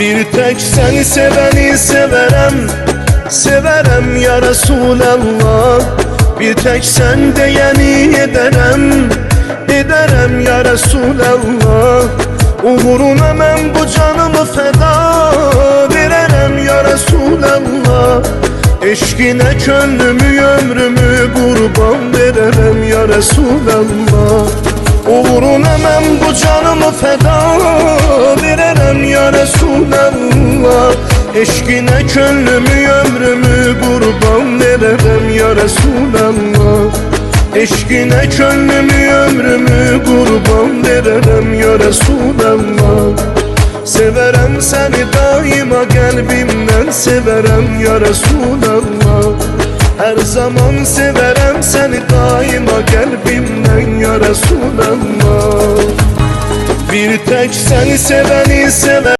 Bir tek seni seveni severem, severem ya Resulallah. Bir tek sen deyeni ederem, ederem ya Resulallah. Uğruna ben bu canımı feda vererem ya Resulallah. Eşkine gönlümü ömrümü kurban vererem ya Resulallah. Uğruna ben bu canımı feda vererem ya Resulallah. Eşkine gönlümü ömrümü kurban vererem ya Resulallah. Eşkine gönlümü ömrümü kurban vererem ya Resulallah. Severem seni daima kalbimden severem ya Resulallah. Her zaman severem seni daima kalbimden ya Resulallah. Bir tek seni seveni sever.